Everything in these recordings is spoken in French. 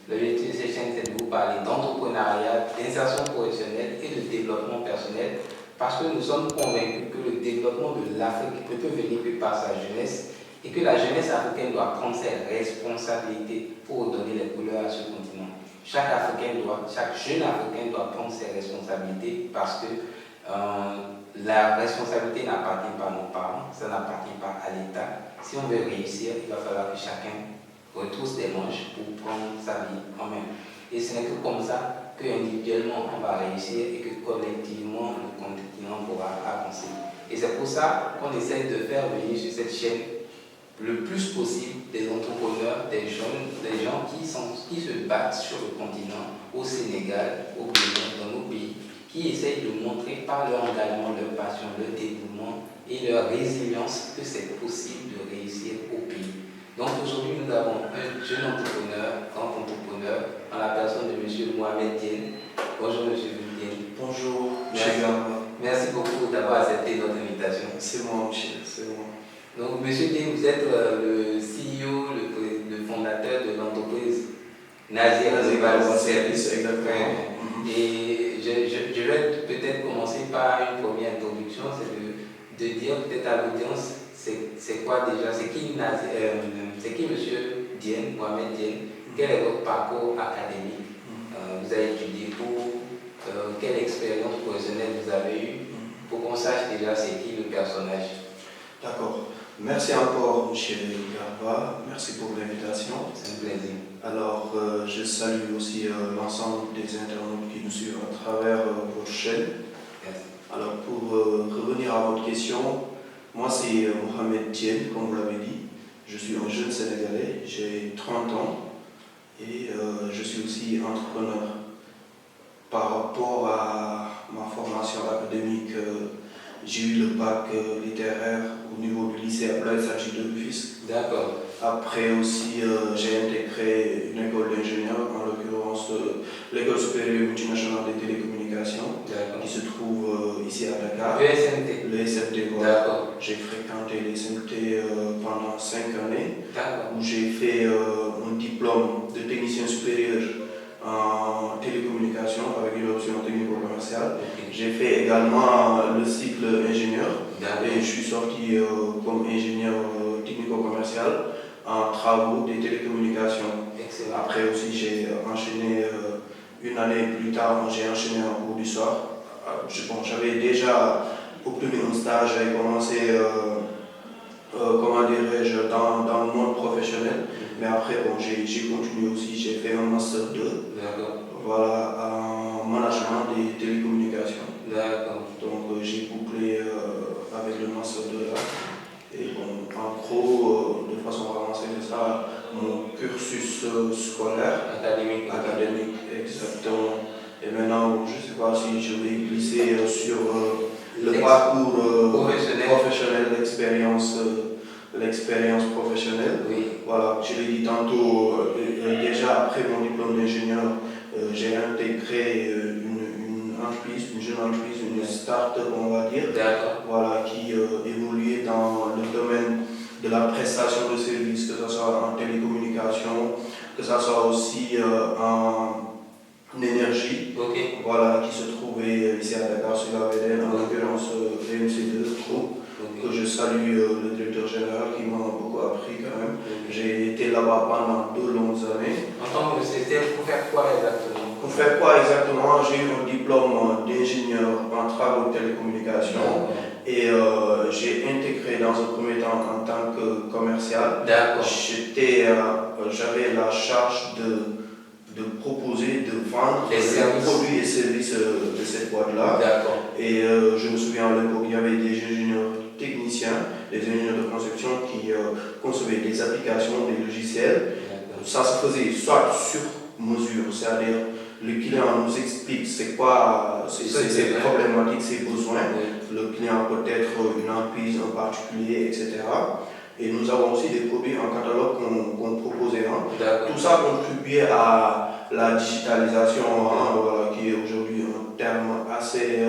L'objectif de cette chaîne, c'est de vous parler d'entrepreneuriat, d'insertion professionnelle et de développement personnel, parce que nous sommes convaincus que le développement de l'Afrique ne peut venir que par sa jeunesse et que la jeunesse africaine doit prendre ses responsabilités pour donner les couleurs à ce continent. Chaque jeune Africain doit prendre ses responsabilités parce que la responsabilité n'appartient pas à nos parents, ça n'appartient pas à l'État. Si on veut réussir, il va falloir que chacun retrousse des manches pour prendre sa vie en main. Et ce n'est que comme ça qu'individuellement on va réussir et que collectivement le continent pourra avancer. Et c'est pour ça qu'on essaie de faire venir sur cette chaîne le plus possible des entrepreneurs, des jeunes, des gens qui se battent sur le continent, au Sénégal, au Bénin, dans nos pays, qui essayent de montrer par leur engagement, leur passion, leur dévouement et leur résilience que c'est possible de réussir au pays. Donc aujourd'hui, nous avons un jeune entrepreneur, grand entrepreneur, en la personne de M. Mohamed Diène. Bonjour M. Diène. Bonjour, merci beaucoup d'avoir accepté notre invitation. C'est moi, monsieur, c'est moi. Donc, M. Diène, vous êtes le CEO, le fondateur de l'entreprise Nazir Service. Exactement. Et je vais peut-être commencer par une première introduction, c'est de dire peut-être à l'audience, c'est quoi déjà, c'est qui M. Diène, Mohamed Diène, quel est votre parcours académique, vous avez étudié où, quelle expérience professionnelle vous avez eue, pour qu'on sache déjà c'est qui le personnage. D'accord. Merci encore, M. Garba. Merci pour l'invitation. C'est un plaisir. Alors, je salue aussi l'ensemble des internautes qui nous suivent à travers votre chaîne. Merci. Alors, pour revenir à votre question, moi c'est Mohamed Diène, comme vous l'avez dit. Je suis un jeune Sénégalais, j'ai 30 ans et je suis aussi entrepreneur. Par rapport à ma formation académique, j'ai eu le bac littéraire au niveau du lycée Abdoulaye Sadji de Rufisque. D'accord. Après aussi, j'ai intégré une école d'ingénieur, en l'occurrence l'école supérieure multinationale des télécommunications, qui se trouve ici à Dakar. Le SMT, voilà. D'accord. J'ai fréquenté les SMT pendant 5 années, où j'ai fait un diplôme de technicien supérieur en télécommunication avec une option technico-commerciale. J'ai fait également le cycle ingénieur et je suis sorti comme ingénieur technico-commercial en travaux des télécommunications. Excellent. Après aussi j'ai enchaîné une année plus tard, j'ai enchaîné en cours du soir. J'avais déjà obtenu un stage, j'avais commencé comment dirais-je, dans le monde professionnel. Mais après, j'ai continué aussi, j'ai fait un master 2. D'accord. Voilà, en management des télécommunications. D'accord. Donc j'ai bouclé avec le master 2 là. Et bon, en gros, de façon avancée, c'est ça, mon cursus scolaire. Académique, exactement. Et maintenant, je ne sais pas si je vais glisser sur le parcours professionnel, l'expérience professionnelle. Oui. Voilà, je l'ai dit tantôt, déjà après mon diplôme d'ingénieur, j'ai intégré une jeune entreprise, une start-up, on va dire, voilà, qui évoluait dans le domaine de la prestation de services, que ce soit en télécommunication, que ce soit aussi en énergie, voilà, qui se trouvait ici à Dakar sur la VDN, en l'occurrence VMC2 Group, que je salue le directeur général qui m'a beaucoup appris quand même. J'ai été là-bas pendant 2 longues années. En tant que c'était pour faire quoi exactement? Pour faire quoi exactement? J'ai eu un diplôme d'ingénieur en travaux de télécommunications et j'ai intégré dans un premier temps en tant que commercial. J'avais la charge de proposer, de vendre les produits et services de cette boîte-là. Et je me souviens à l'époque, il y avait des ingénieurs techniciens, des ingénieurs de conception qui concevaient des applications, des logiciels. Ça se faisait soit sur mesure, c'est-à-dire le client nous explique c'est quoi ses problématiques, ses besoins. Le client peut être une entreprise, un particulier, etc. Et nous avons aussi des produits en catalogue qu'on proposait. Tout ça contribuait à la digitalisation, voilà, qui est aujourd'hui un terme assez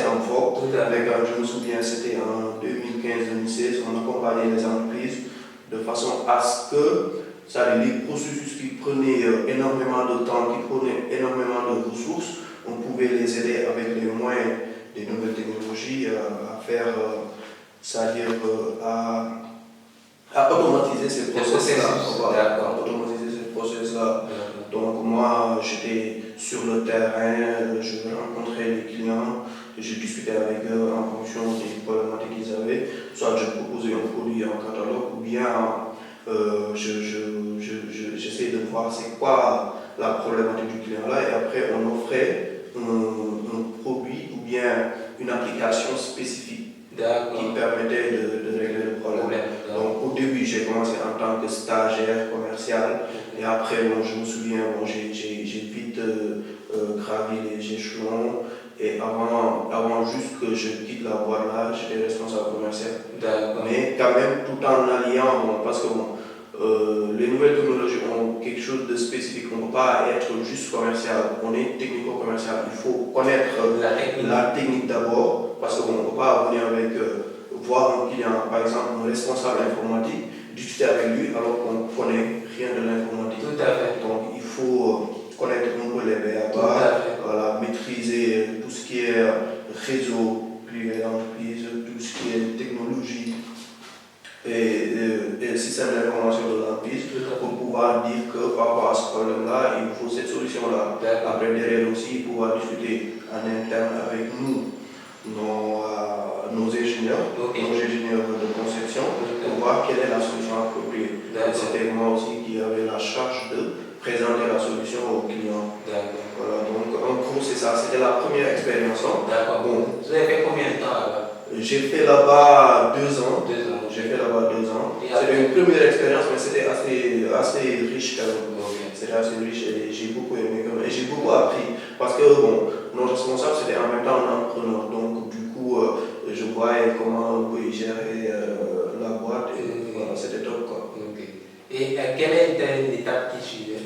en vogue. Je me souviens, c'était en 2015-2016, on accompagnait les entreprises de façon à ce que ça les processus qui prenaient énormément de temps, qui prenaient énormément de ressources, on pouvait les aider avec les moyens des nouvelles technologies à faire, c'est-à-dire à automatiser ces processus-là. Donc moi, j'étais sur le terrain, je rencontrais les clients, je discutais avec eux en fonction des problématiques qu'ils avaient. Soit je proposais un produit en catalogue, ou bien j'essayais de voir c'est quoi la problématique du client là, et après on offrait un produit ou bien une application spécifique qui permettait de régler le problème. Donc au début j'ai commencé en tant que stagiaire commercial, et après je me souviens, j'ai vite gravi les échelons, et avant juste que je quitte la boîte là, j'étais responsable commercial. Mais quand même tout en alliant, parce que les nouvelles technologies ont quelque chose de spécifique, on ne peut pas être juste commercial, on est technico-commercial, il faut connaître la technique d'abord, parce qu'on ne peut pas venir avec, voir un client, par exemple un responsable informatique, discuter avec lui alors qu'on ne connaît rien de l'informatique. Tout à fait. Donc il faut connaître un peu les BABA, voilà, maîtriser tout ce qui est réseau privé d'entreprise, tout ce qui est technologie et système d'information de l'entreprise, pour pouvoir dire que par rapport à ce problème-là, il faut cette solution-là. Après, derrière aussi, pouvoir discuter en interne avec nos ingénieurs, nos ingénieurs de conception, pour voir quelle est la solution appropriée. C'était moi aussi qui avais la charge de présenter la solution aux clients. Voilà, donc en gros c'est ça, c'était la première expérience. D'accord. Bon. Vous avez fait combien de temps là-bas? J'ai fait là-bas 2 ans. J'ai fait là-bas 2 ans. C'était une première expérience, mais c'était assez riche quand même. C'était assez riche et j'ai beaucoup aimé et j'ai beaucoup appris. Parce que nos responsables c'était en même temps un entrepreneur. Donc du coup, je voyais comment on pouvait gérer la boîte et voilà, c'était top quoi. Et quelle était l'étape qui suivait?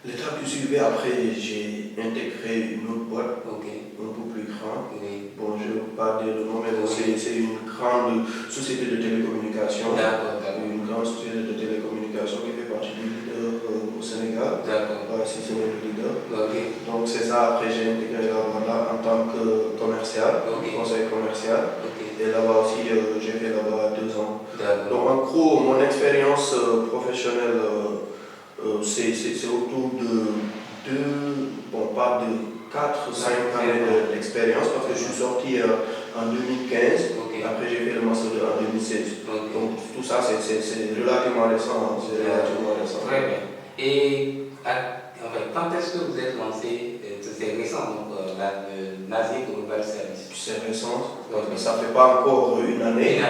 L'étape qui suivait, après, j'ai intégré une autre boîte, un peu plus grande. Bon, je ne vais pas dire le nom, mais c'est une grande société de télécommunications. Une grande société de télécommunications qui fait partie du leader au Sénégal. Si c'est le leader. Donc c'est ça, après j'ai intégré la boîte là en tant que commercial, conseil commercial. Et là-bas aussi, j'ai fait là-bas 2 ans. Donc en gros, mon expérience professionnelle, c'est autour de pas de 4-5 années d'expérience, parce que je suis sorti en 2015, après j'ai fait le master en 2016. Donc tout ça c'est relativement récent. Très bien. Et quand est-ce que vous êtes lancé? C'est récent, donc Nazier Global Service. C'est récent, parce que ça ne fait pas encore une année.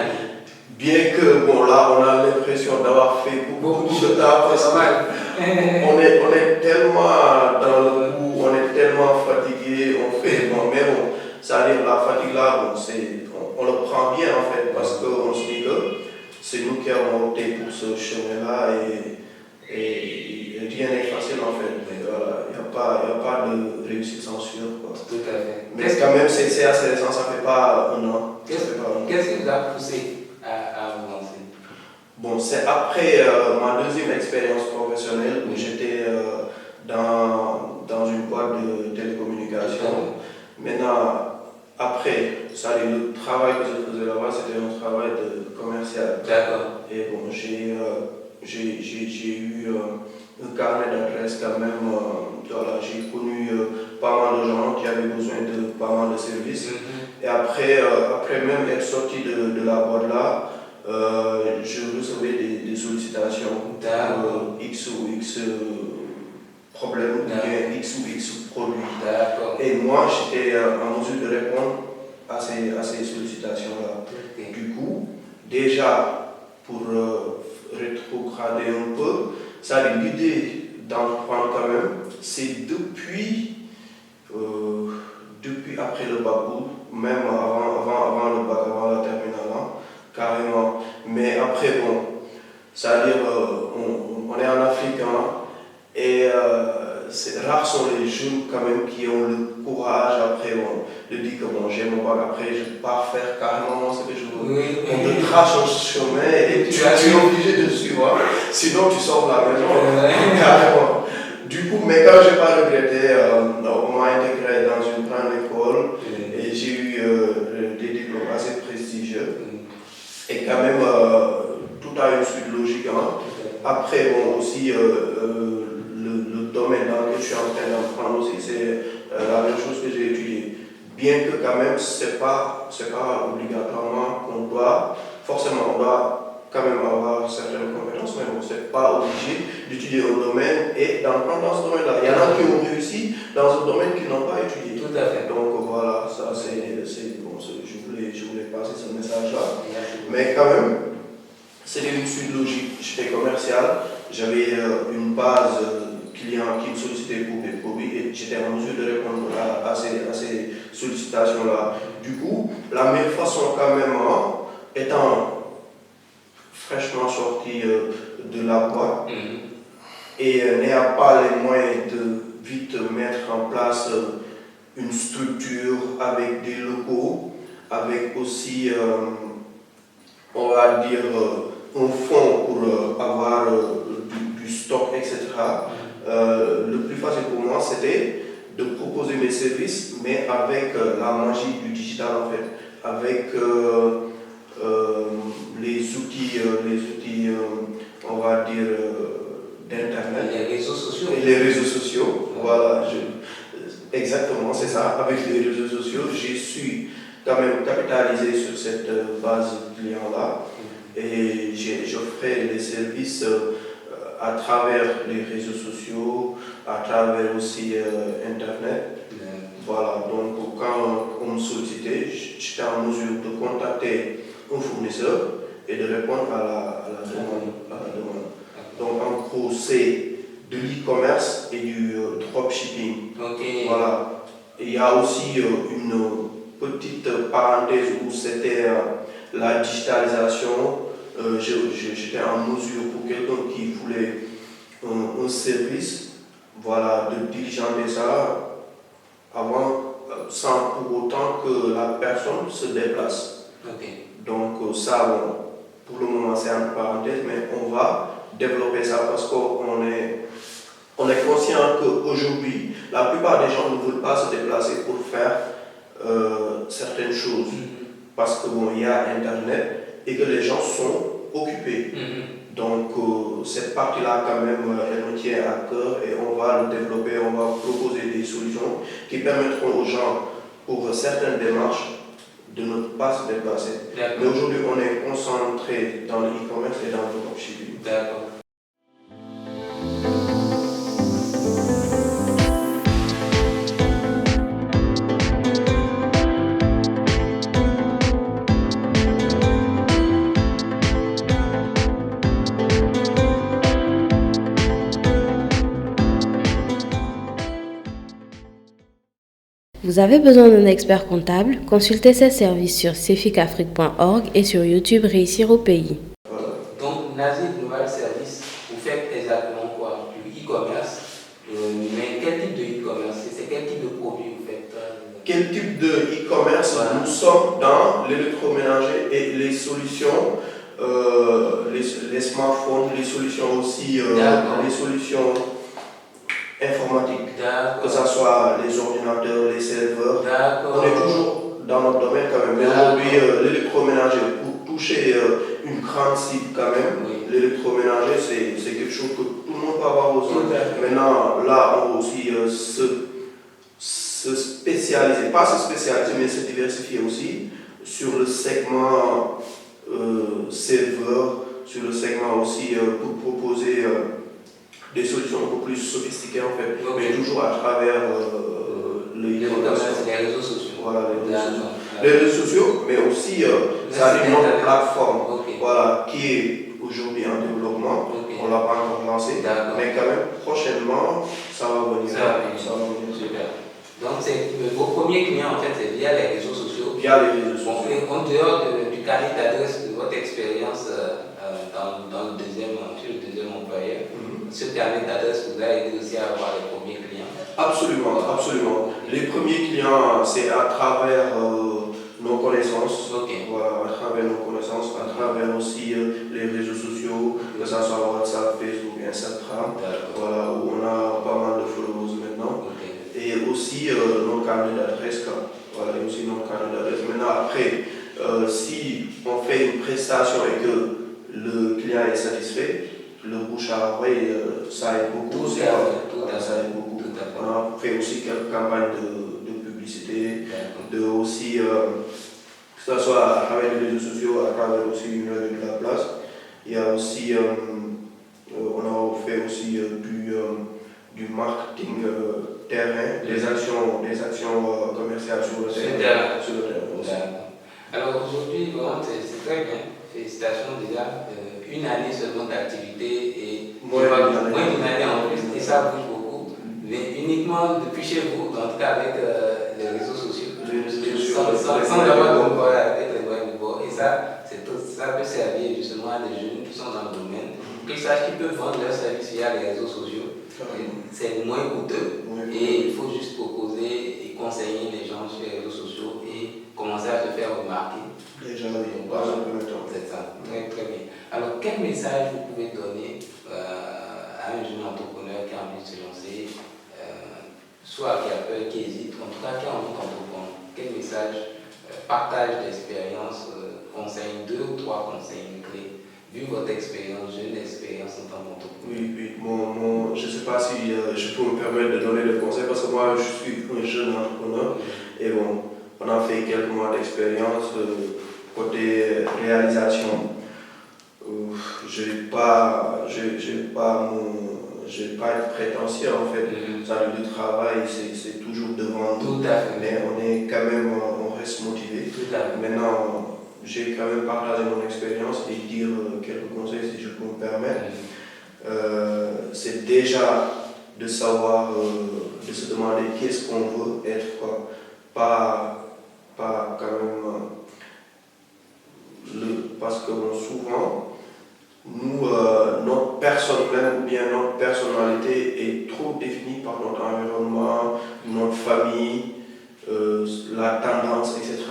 Bien que, là, on a l'impression d'avoir fait beaucoup de temps, parce qu'on est tellement dans le coup, on est tellement fatigué, on fait, ça arrive, la fatigue là, on le prend bien en fait, parce qu'on se dit que c'est nous qui avons opté pour ce chemin-là, et rien n'est facile en fait. Voilà, il n'y a pas de réussite sans sueur. Tout à fait. Mais quand même, c'est assez récent, ça ne fait pas un an. Qu'est-ce qui vous a poussé à vous lancer? Bon, c'est après ma deuxième expérience professionnelle où j'étais dans une boîte de télécommunications. Maintenant, après, le travail que je faisais là-bas, c'était un travail de commercial. Et bon, j'ai eu un carnet d'adresses quand même. J'ai connu pas mal de gens qui avaient besoin de pas mal de services. Et après même être sorti de la boîte là, je recevais des sollicitations pour X ou X problèmes, ou bien X ou X produits. Et moi, j'étais en mesure de répondre à ces sollicitations-là. Du coup, déjà, pour rétrograder un peu, ça a l'idée d'entreprendre quand même, c'est depuis après le bac, même avant le bac, avant la terminale, carrément. Mais après, c'est-à-dire, on est en Afrique, et rares sont les jeunes quand même qui ont le courage après de dire que bon, j'ai mon bac, après je pars faire carrément ce que je veux. Oui. On te trace au chemin et tu es obligé de suivre, sinon tu sors de la maison, carrément. Du coup, mais quand je n'ai pas regretté, on m'a intégré dans une grande école et j'ai eu des diplômes assez prestigieux. Et quand même, tout a une suite logique. Hein. Après, bon, aussi, le domaine dans lequel je suis en train d'apprendre aussi, c'est la même chose que j'ai étudié. Bien que quand même, c'est pas obligatoirement qu'on doit, forcément, on doit quand même avoir certaines compétences, mais bon, c'est pas obligé d'étudier un domaine et d'apprendre dans ce domaine-là. Il y en a qui ont réussi dans un domaine qu'ils n'ont pas étudié. Tout à fait. Donc voilà, ça c'est bon, je voulais passer ce message-là. Mais quand même, c'était une suite logique. J'étais commercial, j'avais une base client qui me sollicitait pour des produits et j'étais en mesure de répondre à ces sollicitations-là. Du coup, la meilleure façon quand même, étant fraîchement sorti de la boîte et n'ayant pas les moyens de vite mettre en place une structure avec des locaux, avec aussi, on va dire, un fonds pour avoir du stock, etc. Le plus facile pour moi, c'était de proposer mes services, mais avec la magie du digital en fait, avec les outils on va dire, d'Internet. Les réseaux sociaux. Et les réseaux sociaux, voilà, exactement, c'est ça. Avec les réseaux sociaux, j'ai su quand même capitaliser sur cette base client-là et j'offrais les services à travers les réseaux sociaux, à travers aussi Internet. Voilà, donc quand on me sollicitait, j'étais en mesure de contacter un fournisseur et de répondre à la demande. Donc en gros, c'est de l'e-commerce et du dropshipping. Voilà. Et il y a aussi une petite parenthèse où c'était la digitalisation. J'étais en mesure pour quelqu'un qui voulait un service, voilà, de diligenter ça avant, sans pour autant que la personne se déplace. Donc ça, bon, pour le moment c'est en parenthèse, mais on va développer ça parce qu'on est conscient qu'aujourd'hui, la plupart des gens ne veulent pas se déplacer pour faire certaines choses. Parce que bon, il y a Internet et que les gens sont occupés. Donc cette partie-là quand même, elle nous tient à cœur et on va le développer, on va proposer des solutions qui permettront aux gens, pour certaines démarches, de ne pas se déplacer. Mais aujourd'hui, on est concentré dans le e-commerce et dans le dropshipping. D'accord. Vous avez besoin d'un expert comptable? Consultez ses services sur ceficafrique.org et sur YouTube Réussir au pays. Donc, Nazir Global Service, vous faites exactement quoi? Du e-commerce. Mais quel type de e-commerce? C'est quel type de produit vous faites? Quel type de e-commerce? Voilà. Nous sommes dans l'électroménager et les solutions, les smartphones, les solutions aussi, les solutions informatique, que ce soit les ordinateurs, les serveurs. On est toujours dans notre domaine quand même. Mais aujourd'hui, l'électroménager, pour toucher une grande cible quand même, l'électroménager, c'est quelque chose que tout le monde peut avoir besoin. Maintenant, là, on va aussi se spécialiser, pas se spécialiser, mais se diversifier aussi sur le segment serveur, sur le segment aussi pour proposer des solutions beaucoup plus sophistiquées en fait, mais toujours à travers les réseaux sociaux. Voilà, les réseaux sociaux, mais aussi ça a une autre plateforme voilà, qui est aujourd'hui en développement. On ne l'a pas encore lancé, mais quand même prochainement ça va venir. Super. Donc vos premiers clients en fait c'est via les réseaux sociaux. Via les réseaux sociaux. En dehors du carnet d'adresse de votre expérience dans le deuxième employeur, ce carnet d'adresse vous a aidé aussi à avoir les premiers clients. Absolument, absolument. Les premiers clients, c'est à travers nos connaissances, voilà, à travers nos connaissances, à travers aussi les réseaux sociaux, que ce soit WhatsApp, Facebook, Instagram, voilà, où on a pas mal de followers maintenant. Et aussi nos carnets d'adresse, voilà, et aussi nos carnets d'adresse. Maintenant, après, si on fait une prestation et que le client est satisfait, le bouche à oreille, ça aide beaucoup. Ça aide beaucoup. On a fait aussi quelques campagnes de publicité, de aussi, que ce soit à travers les réseaux sociaux, à travers aussi une revue de la place. Il y a aussi, on a fait aussi du marketing terrain, des actions commerciales sur le terrain. Alors aujourd'hui, c'est très bien. Félicitations déjà. Une année seulement d'activité et moins d'une année en plus. Et ça bouge beaucoup. Mais uniquement depuis chez vous, en tout cas avec les réseaux sociaux. Sans avoir de voir avec les moyens de bord. Et ça peut servir justement à des jeunes qui sont dans le domaine, qu'ils sachent qu'ils peuvent vendre leurs services via les réseaux sociaux. C'est moins coûteux et il faut juste proposer et conseiller les gens sur les réseaux sociaux et commencer à se faire remarquer. Déjà, oui, pas un peu de temps. C'est ça, très très bien. Alors, quel message vous pouvez donner à un jeune entrepreneur qui a envie de se lancer, soit qui a peur, qui hésite, en tout cas qui a envie d'entreprendre? Quel message, partage d'expérience, conseil, 2 ou 3 conseils clés, vu votre expérience, jeune expérience en tant qu'entrepreneur? Oui. Je ne sais pas si je peux me permettre de donner des conseils parce que moi, je suis un jeune entrepreneur et bon, on a fait quelques mois d'expérience côté réalisation. Je ne vais pas être prétentieux en fait. Le travail, c'est toujours devant nous. Tout à fait. Mais on est quand même, on reste motivé. Tout à fait. Maintenant, j'ai quand même partagé mon expérience et dire quelques conseils si je peux me permettre. C'est déjà de savoir, de se demander qu'est-ce qu'on veut être, quoi. Pas quand même, parce que souvent, nous, notre personne même ou bien notre personnalité est trop définie par notre environnement, notre famille, la tendance, etc.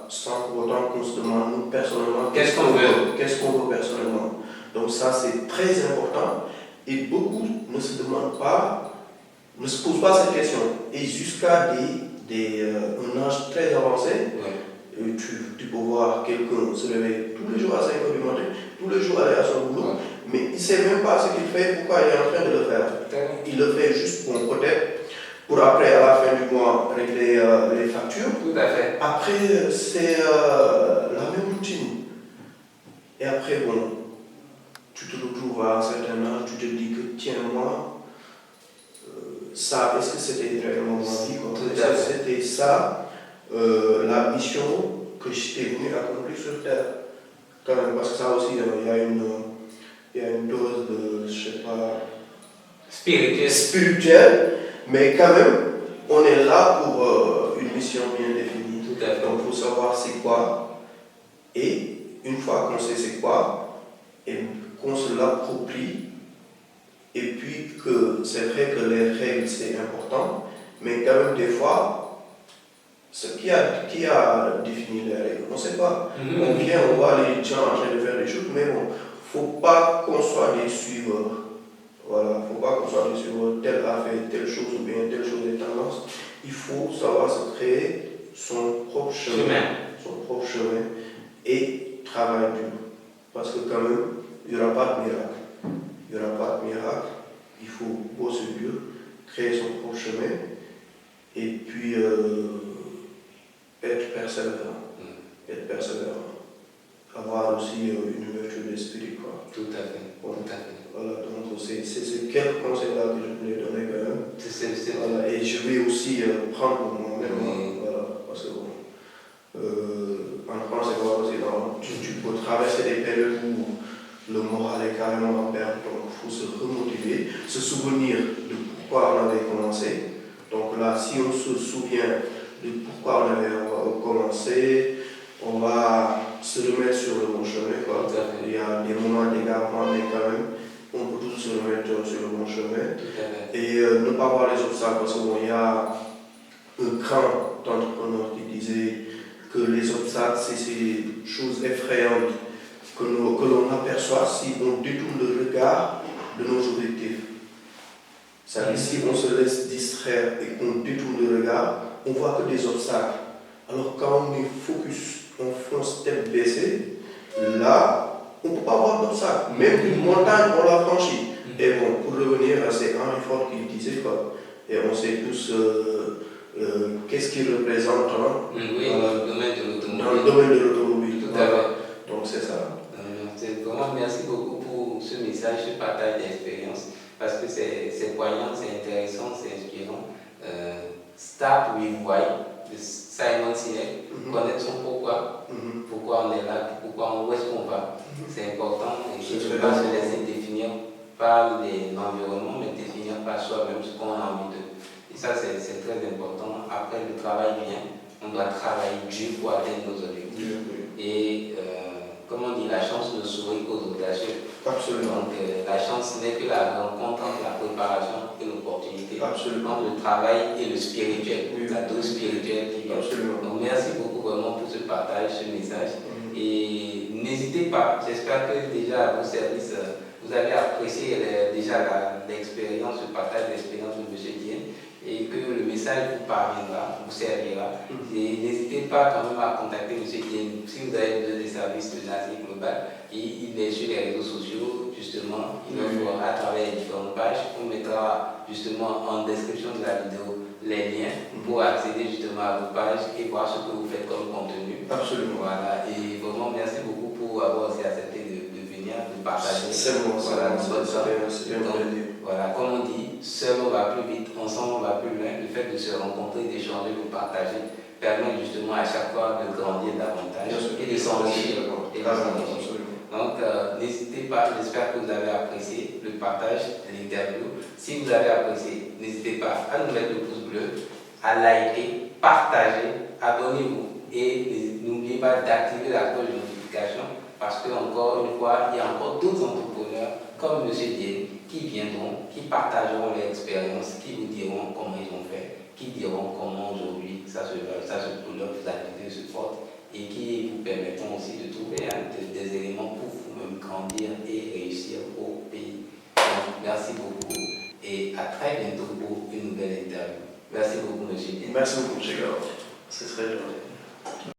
Sans pour autant qu'on se demande, nous, personnellement, qu'est-ce qu'on veut personnellement. Donc ça, c'est très important. Et beaucoup ne se demandent pas, ne se posent pas cette question. Et jusqu'à un âge très avancé, tu peux voir quelqu'un se lever tous les jours à 5 h du matin, tous les jours aller à son boulot, mais il ne sait même pas ce qu'il fait, pourquoi il est en train de le faire. Il le fait juste peut-être pour après, à la fin du mois, régler les factures. Tout à fait. Après, c'est la même routine. Et après, bon, tu te retrouves à un certain âge, tu te dis que tiens, moi, ça, est-ce que c'était réellement ma vie? Est-ce que c'était ça, la mission que j'étais venu accomplir sur Terre? Quand même, parce que ça aussi, il y a une dose de, je sais pas, spirituelle, mais quand même, on est là pour une mission bien définie. Tout à fait. Donc, il faut savoir c'est quoi. Et une fois qu'on sait c'est quoi, et qu'on se l'approprie, et puis que c'est vrai que les règles c'est important, mais quand même des fois, qui a défini les règles? On ne sait pas. On vient, on voit les gens en train de faire des choses, mais bon, il ne faut pas qu'on soit des suiveurs. Voilà, il ne faut pas qu'on soit des suiveurs, tel a fait telle chose ou bien telle chose est tendance. Il faut savoir se créer son propre chemin et travailler dur. Parce que quand même, il n'y aura pas de miracle. Il n'y aura pas de miracle. Il faut bosser dur, créer son propre chemin et puis être persévérant. Avoir aussi une ouverture d'esprit, quoi. Tout à fait. Bon. Tout à fait. Voilà, donc c'est quelques conseils-là que je voulais donner quand même. Voilà, et je vais aussi prendre pour moi-même. Voilà, parce que en France, c'est quoi aussi, tu peux traverser des périodes où le moral est carrément en perte, donc il faut se remotiver, se souvenir de pourquoi on avait commencé. Donc là, si on se souvient de pourquoi on avait commencé, on va se remettre sur le bon chemin, quoi. Il y a des moments d'égarement, mais quand même, on peut toujours se remettre sur le bon chemin. Et ne pas voir les obstacles, parce qu'il y a un grand entrepreneur qui disait que les obstacles, c'est ces choses effrayantes que l'on aperçoit si on détourne le regard de nos objectifs. C'est-à-dire, si on se laisse distraire et qu'on détourne le regard, on voit que des obstacles. Alors quand on est focus, on fonce tête baissée, là, on ne peut pas voir d'obstacles. Même une montagne, on l'a franchie. Et bon, pour revenir, c'est Henry Ford qui le disait, quoi. Et on sait tous qu'est-ce qu'il représente dans le domaine de l'automobile. Dans le domaine de l'automobile. Tout à fait. Donc c'est ça. Vraiment, merci beaucoup pour ce message, ce partage d'expérience, parce que c'est poignant, c'est intéressant, c'est inspirant. Start with why, de Simon Sinek, connaître son pourquoi, pourquoi on est là, où est-ce qu'on va, c'est important, et ne pas se laisser définir par l'environnement, mais définir par soi-même ce qu'on a envie de. Et ça, c'est très important. Après, le travail vient, on doit travailler dur pour atteindre nos objectifs. Et comme on dit, la chance ne sourit qu'aux audacieux. Absolument. Donc la chance n'est que la rencontre entre la préparation et l'opportunité. Absolument. Entre le travail et le spirituel, la dose spirituelle qui vient. Absolument. Donc merci beaucoup vraiment pour ce partage, ce message. Et n'hésitez pas, j'espère que déjà à vos services, vous avez apprécié déjà l'expérience, le partage d'expérience de M. Diène, et que le message vous parviendra, vous servira. Et n'hésitez pas quand même à contacter M. Diène si vous avez besoin des services de Nasir Global. Il est sur les réseaux sociaux, justement, il offre à travers les différentes pages. On mettra justement en description de la vidéo les liens pour accéder justement à vos pages et voir ce que vous faites comme contenu. Absolument. Voilà, et vraiment merci beaucoup pour avoir aussi accepté de venir, de partager. C'est bon, voilà, c'est un plaisir. Voilà, comme on dit, seul on va plus vite, ensemble on va plus loin. Le fait de se rencontrer, d'échanger, de partager permet justement à chaque fois de grandir davantage et de s'enrichir. Donc n'hésitez pas, j'espère que vous avez apprécié le partage de l'interview. Si vous avez apprécié, n'hésitez pas à nous mettre le pouce bleu, à liker, partager, abonnez-vous et n'oubliez pas d'activer la cloche de notification parce que encore une fois, il y a encore d'autres entrepreneurs comme M. Diène qui viendront, qui partageront leur expérience, qui vous diront comment ils ont fait, qui diront comment aujourd'hui ça se développe, vos activités se portent et qui vous permettront aussi de trouver des éléments pour vous-même grandir et réussir au pays. Donc, merci beaucoup et à très bientôt pour une nouvelle interview. Merci beaucoup, M. Diène. Merci beaucoup, M. Garo. C'est très gentil.